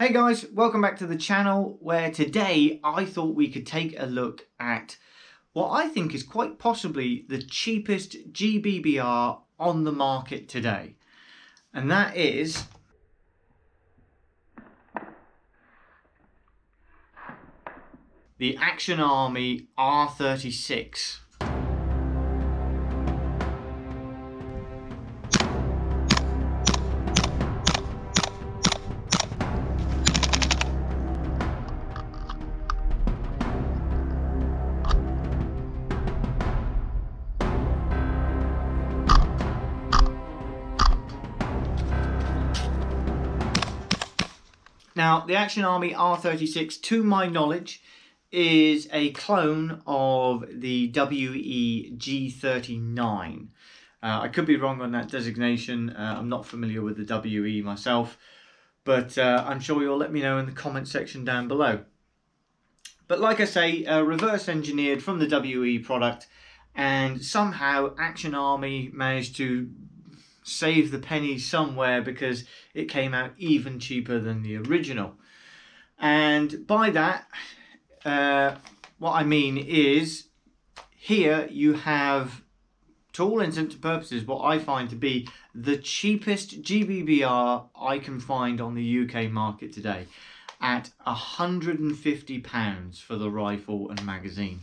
Hey guys, welcome back to the channel, where today I thought we could take a look at what I think is quite possibly the cheapest GBBR on the market today. And that is the Armament R36. Now, the Armament R36, to my knowledge, is a clone of the WE G39. I could be wrong on that designation. I'm not familiar with the WE myself, but I'm sure you'll let me know in the comment section down below. But like I say, reverse engineered from the WE product, and somehow Action Army managed to save the pennies somewhere because it came out even cheaper than the original. And by that, what I mean is, here you have, to all intents and purposes, what I find to be the cheapest GBBR I can find on the UK market today, at £150 for the rifle and magazine.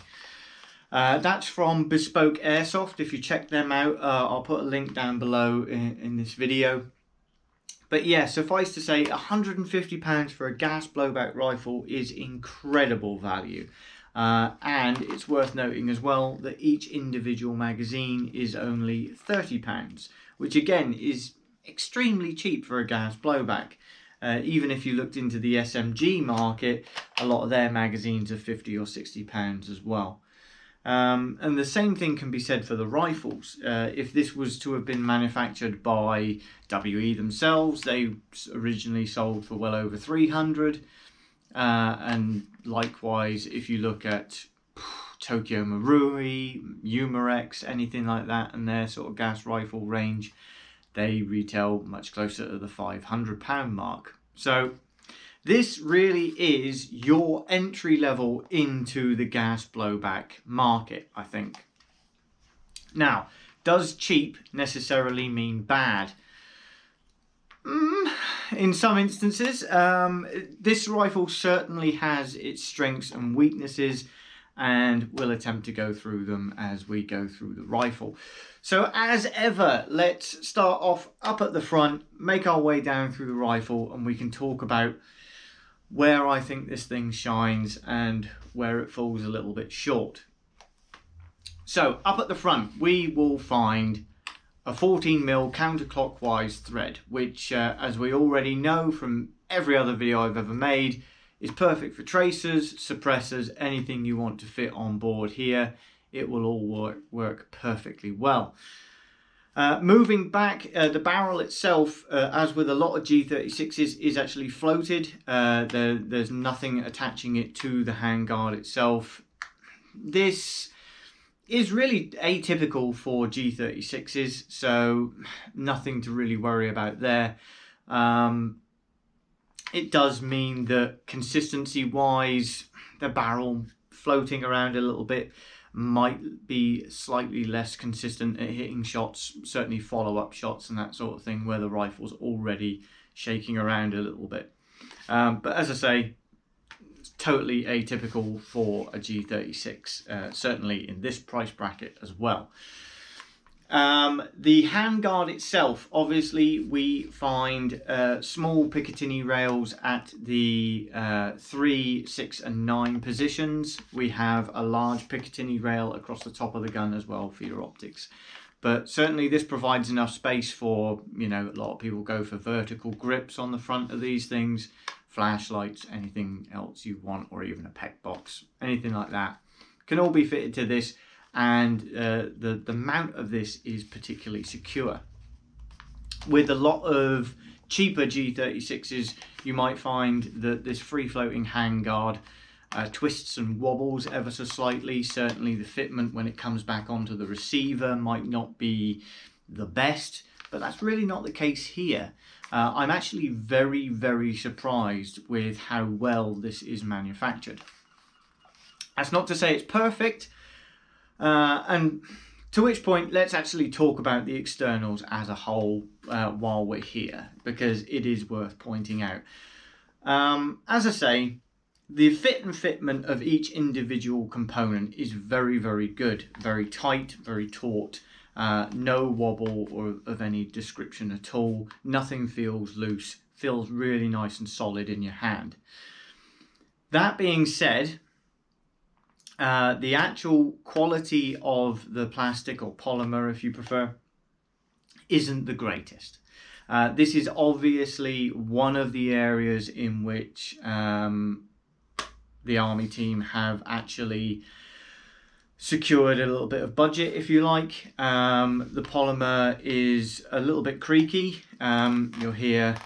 That's from Bespoke Airsoft. If you check them out, I'll put a link down below in this video. But yeah, suffice to say, £150 for a gas blowback rifle is incredible value. And it's worth noting as well that each individual magazine is only £30, which again is extremely cheap for a gas blowback. Even if you looked into the SMG market, a lot of their magazines are £50 or £60 as well. And the same thing can be said for the rifles. If this was to have been manufactured by WE themselves, they originally sold for well over 300. And likewise, if you look at Tokyo Marui, Umarex, anything like that, and their sort of gas rifle range, they retail much closer to the £500 mark. So this really is your entry level into the gas blowback market, I think. Now, does cheap necessarily mean bad? In some instances, this rifle certainly has its strengths and weaknesses, and we'll attempt to go through them as we go through the rifle. So as ever, let's start off up at the front, make our way down through the rifle, and we can talk about where I think this thing shines and where it falls a little bit short. So up at the front, we will find a 14mm counterclockwise thread, which as we already know from every other video I've ever made, is perfect for tracers, suppressors, anything you want to fit on board here. It will all work perfectly well. Moving back, the barrel itself, as with a lot of G36s, is actually floated. There's nothing attaching it to the handguard itself. This is really atypical for G36s, so nothing to really worry about there. It does mean that consistency-wise, the barrel floating around a little bit might be slightly less consistent at hitting shots, certainly follow-up shots and that sort of thing, where the rifle's already shaking around a little bit. But as I say, it's totally atypical for a G36, certainly in this price bracket as well. The handguard itself, obviously we find small Picatinny rails at the 3, 6 and 9 positions. We have a large Picatinny rail across the top of the gun as well for your optics. But certainly this provides enough space for, you know, a lot of people go for vertical grips on the front of these things, flashlights, anything else you want, or even a PEC box, anything like that can all be fitted to this. And the mount of this is particularly secure. With a lot of cheaper G36s, you might find that this free-floating handguard twists and wobbles ever so slightly. Certainly the fitment when it comes back onto the receiver might not be the best, but that's really not the case here. I'm actually very, very surprised with how well this is manufactured. That's not to say it's perfect, and to which point let's actually talk about the externals as a whole while we're here, because it is worth pointing out. As I say, the fit and fitment of each individual component is very, very good, very tight, very taut, no wobble or of any description at all. Nothing feels loose, feels really nice and solid in your hand. That being said, the actual quality of the plastic, or polymer if you prefer, isn't the greatest. This is obviously one of the areas in which the Army team have actually secured a little bit of budget, if you like. The polymer is a little bit creaky. You'll hear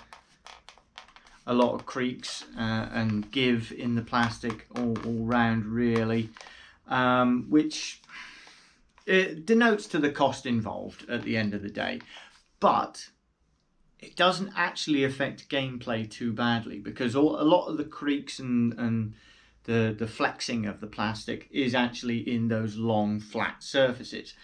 a lot of creaks and give in the plastic all round, really, which it denotes to the cost involved at the end of the day. But it doesn't actually affect gameplay too badly, because a lot of the creaks and the flexing of the plastic is actually in those long flat surfaces.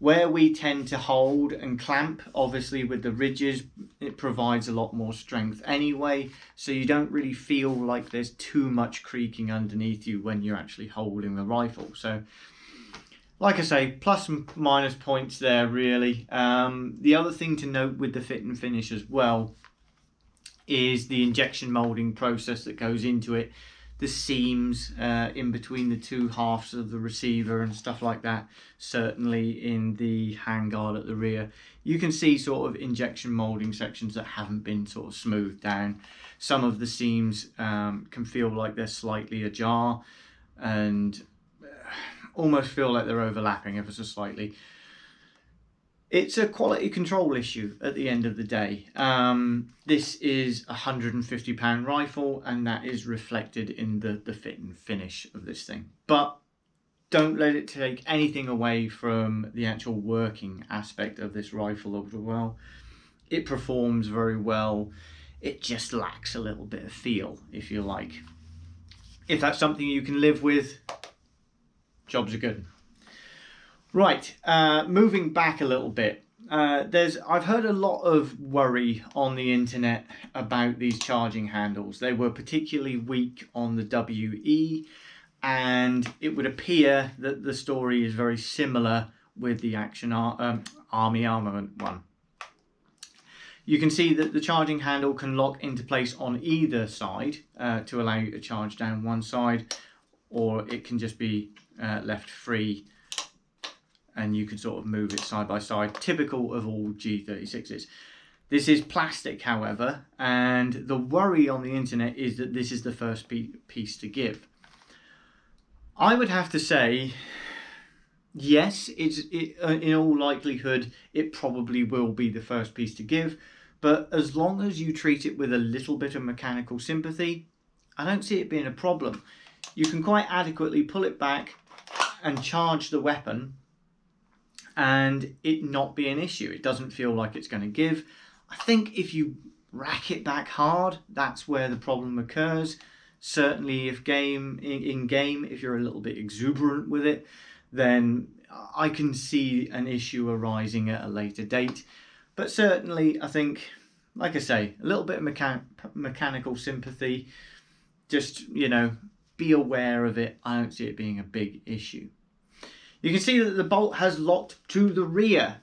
Where we tend to hold and clamp, obviously with the ridges, it provides a lot more strength anyway, so you don't really feel like there's too much creaking underneath you when you're actually holding the rifle. So like I say, plus and minus points there, really. The other thing to note with the fit and finish as well is the injection molding process that goes into it. The seams in between the two halves of the receiver and stuff like that, certainly in the handguard at the rear, you can see sort of injection molding sections that haven't been sort of smoothed down. Some of the seams can feel like they're slightly ajar and almost feel like they're overlapping ever so slightly. It's a quality control issue at the end of the day. This is a £150 rifle, and that is reflected in the fit and finish of this thing. But don't let it take anything away from the actual working aspect of this rifle as well. It performs very well. It just lacks a little bit of feel, if you like. If that's something you can live with, jobs are good. Right, moving back a little bit, I've heard a lot of worry on the internet about these charging handles. They were particularly weak on the WE, and it would appear that the story is very similar with the Army Armament one. You can see that the charging handle can lock into place on either side to allow you to charge down one side, or it can just be left free and you can sort of move it side by side, typical of all G36s. This is plastic, however, and the worry on the internet is that this is the first piece to give. I would have to say, yes, in all likelihood, it probably will be the first piece to give, but as long as you treat it with a little bit of mechanical sympathy, I don't see it being a problem. You can quite adequately pull it back and charge the weapon and it not be an issue. It doesn't feel like it's going to give. I think if you rack it back hard, that's where the problem occurs. Certainly if in game, if you're a little bit exuberant with it, then I can see an issue arising at a later date. But certainly I think, like I say, a little bit of mechanical sympathy, just, you know, be aware of it. I don't see it being a big issue. You can see that the bolt has locked to the rear.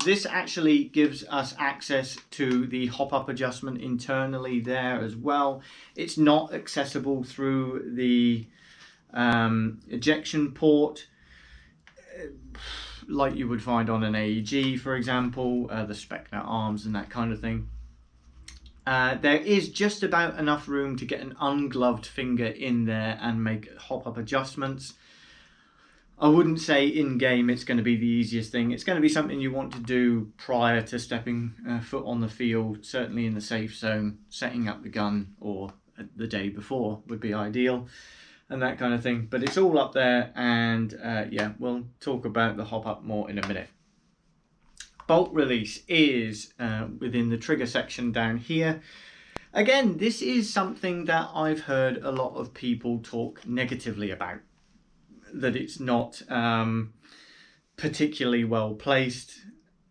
This actually gives us access to the hop-up adjustment internally there as well. It's not accessible through the ejection port like you would find on an AEG, for example, the Spectre arms and that kind of thing. There is just about enough room to get an ungloved finger in there and make hop-up adjustments. I wouldn't say in-game it's going to be the easiest thing. It's going to be something you want to do prior to stepping foot on the field, certainly in the safe zone, setting up the gun, or the day before would be ideal, and that kind of thing. But it's all up there, and yeah, we'll talk about the hop-up more in a minute. bolt release is within the trigger section down here. Again, this is something that I've heard a lot of people talk negatively about, that it's not particularly well placed,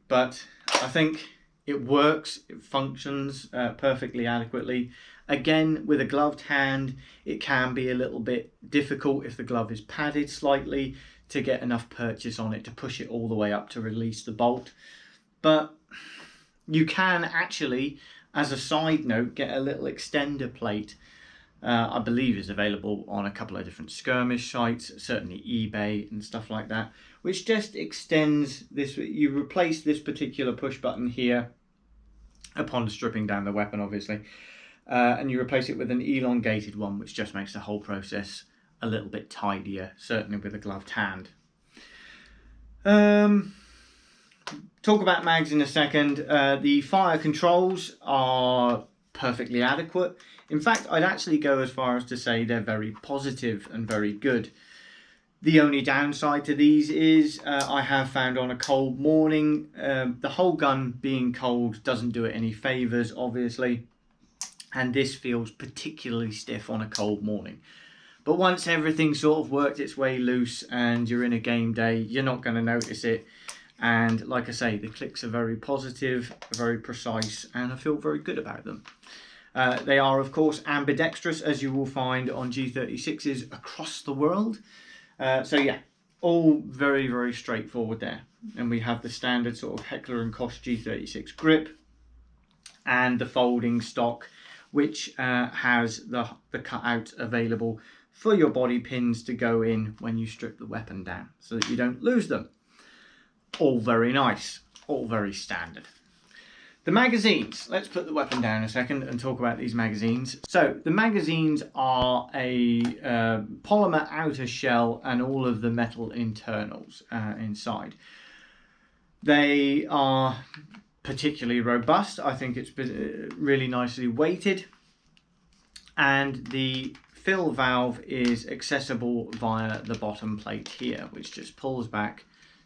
but I think it works, it functions perfectly adequately. Again, with a gloved hand, it can be a little bit difficult if the glove is padded slightly to get enough purchase on it to push it all the way up to release the bolt. But you can actually, as a side note, get a little extender plate. I believe is available on a couple of different skirmish sites, certainly eBay and stuff like that, which just extends this. You replace this particular push button here upon stripping down the weapon, obviously, and you replace it with an elongated one, which just makes the whole process a little bit tidier, certainly with a gloved hand. Talk about mags in a second. The fire controls are perfectly adequate. In fact, I'd actually go as far as to say they're very positive and very good. The only downside to these is I have found on a cold morning, the whole gun being cold doesn't do it any favours, obviously, and this feels particularly stiff on a cold morning. But once everything sort of worked its way loose and you're in a game day, you're not going to notice it. And like I say, the clicks are very positive, very precise, and I feel very good about them. They are, of course, ambidextrous, as you will find on G36s across the world. So yeah, all very, very straightforward there. And we have the standard sort of Heckler & Koch G36 grip and the folding stock, which has the cutout available for your body pins to go in when you strip the weapon down so that you don't lose them. All very nice, all very standard. The magazines, let's put the weapon down a second and talk about these magazines. So the magazines are a polymer outer shell and all of the metal internals inside. They are particularly robust. I think it's really nicely weighted, and the fill valve is accessible via the bottom plate here, which just pulls back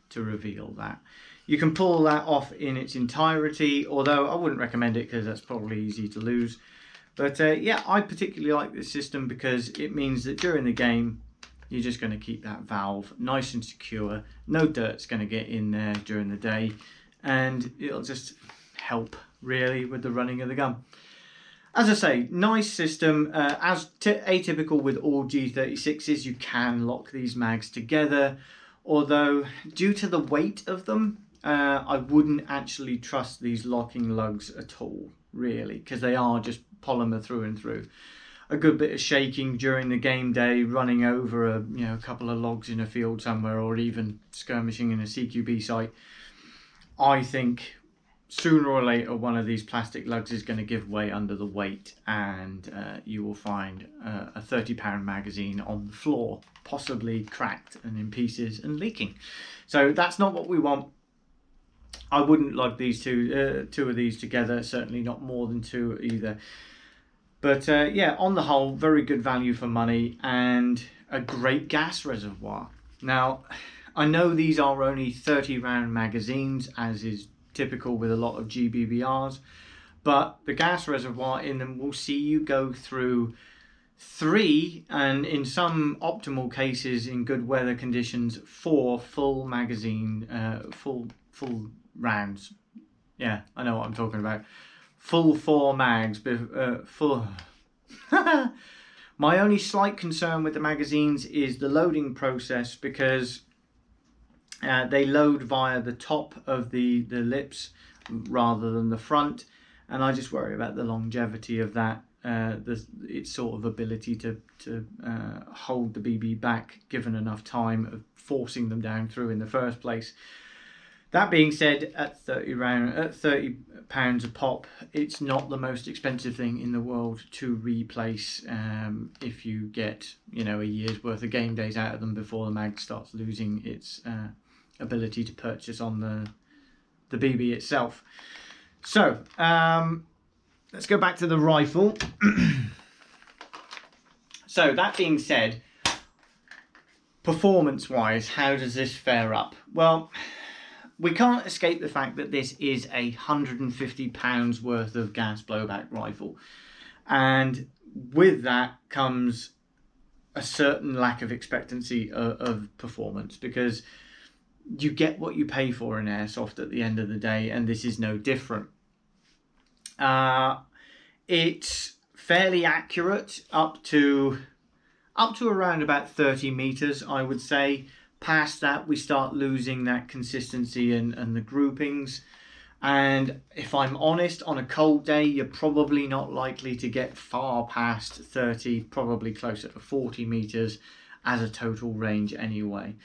to reveal that. You can pull that off in its entirety, although I wouldn't recommend it because that's probably easy to lose. But yeah, I particularly like this system because it means that during the game, you're just going to keep that valve nice and secure. No dirt's going to get in there during the day, and it'll just help really with the running of the gun. As I say, nice system. As atypical with all G36s, you can lock these mags together, although due to the weight of them, I wouldn't actually trust these locking lugs at all, really, because they are just polymer through and through. A good bit of shaking during the game day, running over a couple of logs in a field somewhere, or even skirmishing in a CQB site, I think sooner or later one of these plastic lugs is going to give way under the weight, and you will find a £30 magazine on the floor, possibly cracked and in pieces and leaking. So that's not what we want. I wouldn't lug these two of these together, certainly not more than two either. But yeah, on the whole, very good value for money and a great gas reservoir. Now, I know these are only 30-round magazines, as is typical with a lot of GBBRs, but the gas reservoir in them will see you go through 3, and in some optimal cases, in good weather conditions, 4 full magazine, full rounds. Yeah, I know what I'm talking about. Full 4 mags. Full. My only slight concern with the magazines is the loading process, because they load via the top of the lips rather than the front, and I just worry about the longevity of that. Its sort of ability to hold the BB back given enough time of forcing them down through in the first place. That being said, at £30 a pop, it's not the most expensive thing in the world to replace if you get a year's worth of game days out of them before the mag starts losing its ability to purchase on the BB itself. So let's go back to the rifle. So that being said, performance wise, how does this fare up? Well, we can't escape the fact that this is a £150 worth of gas blowback rifle, and with that comes a certain lack of expectancy of performance, because you get what you pay for in airsoft at the end of the day, and this is no different. It's fairly accurate up to around about 30 meters, I would say. Past that, we start losing that consistency and the groupings. And if I'm honest, on a cold day, you're probably not likely to get far past 30, probably closer to 40 meters as a total range anyway.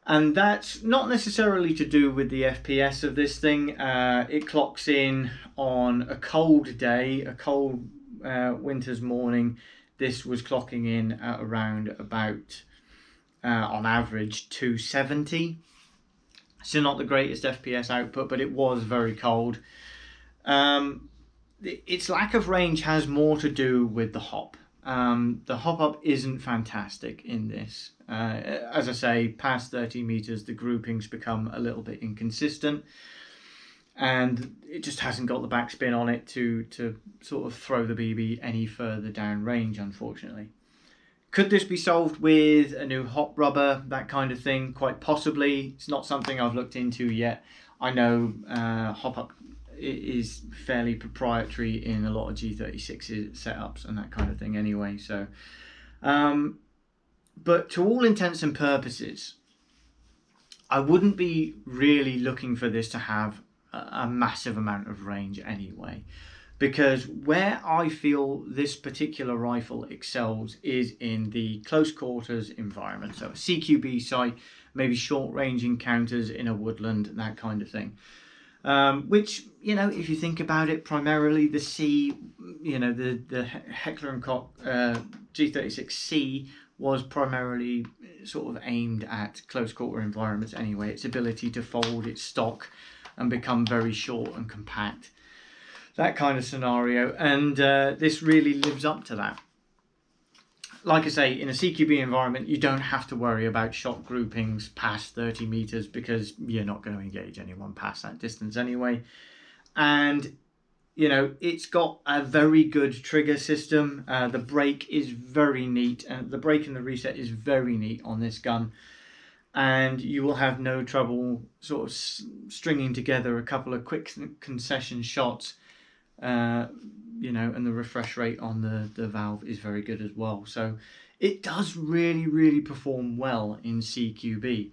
And that's not necessarily to do with the FPS of this thing. It clocks in on a cold day, a cold winter's morning. This was clocking in at around about, on average, 270. So not the greatest FPS output, but it was very cold. Its lack of range has more to do with the hop. The hop up isn't fantastic in this. As I say, past 30 meters, the groupings become a little bit inconsistent, and it just hasn't got the backspin on it to sort of throw the BB any further down range, unfortunately. Could this be solved with a new hop rubber, that kind of thing? Quite possibly. It's not something I've looked into yet. I know hop up is fairly proprietary in a lot of G36 setups and that kind of thing anyway. So, but to all intents and purposes, I wouldn't be really looking for this to have a massive amount of range anyway, because where I feel this particular rifle excels is in the close quarters environment. So a CQB site, maybe short range encounters in a woodland, that kind of thing. Which, you know, if you think about it, primarily the C, you know, the Heckler & Koch G36C was primarily sort of aimed at close quarter environments anyway. Its ability to fold its stock and become very short and compact, that kind of scenario, and this really lives up to that. Like I say, in a CQB environment, you don't have to worry about shot groupings past 30 meters because you're not going to engage anyone past that distance anyway. And, you know, it's got a very good trigger system. The brake is very neat, and the brake and the reset is very neat on this gun. And you will have no trouble sort of stringing together a couple of quick concession shots. You know, and the refresh rate on the valve is very good as well. So it does really perform well in CQB.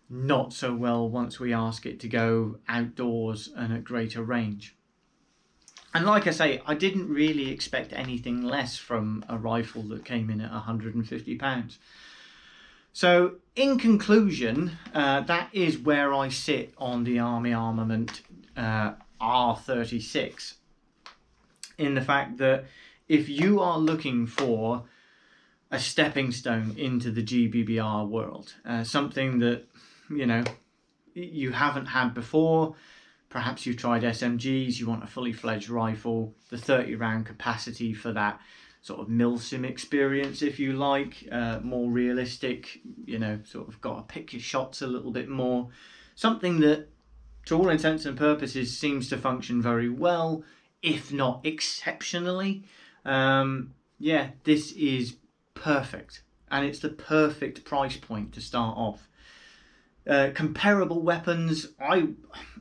Not so well once we ask it to go outdoors and at greater range. And like I say, I didn't really expect anything less from a rifle that came in at £150. So in conclusion, that is where I sit on the Army Armament R36. In the fact that if you are looking for a stepping stone into the GBBR world, something that, you know, you haven't had before, perhaps you've tried SMGs, you want a fully fledged rifle, the 30 round capacity for that sort of milsim experience, if you like, more realistic, you know, sort of got to pick your shots a little bit more, something that to all intents and purposes seems to function very well, if not exceptionally. Yeah, this is perfect, and it's the perfect price point to start off. Comparable weapons,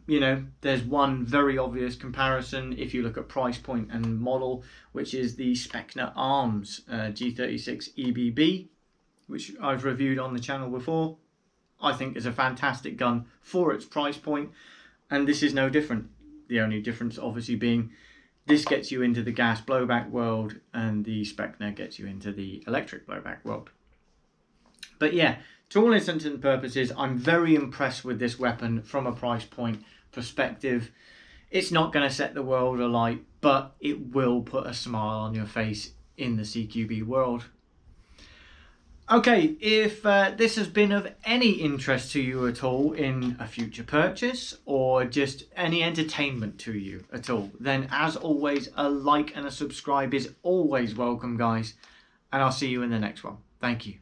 you know, there's one very obvious comparison if you look at price point and model, which is the Spectre Arms G36 EBB, which I've reviewed on the channel before. I think is a fantastic gun for its price point, and this is no different. The only difference obviously being this gets you into the gas blowback world and the Spectre gets you into the electric blowback world. But yeah, to all intents and purposes, I'm very impressed with this weapon from a price point perspective. It's not going to set the world alight, but it will put a smile on your face in the CQB world. Okay, if this has been of any interest to you at all in a future purchase or just any entertainment to you at all, then as always, a like and a subscribe is always welcome, guys, and I'll see you in the next one. Thank you.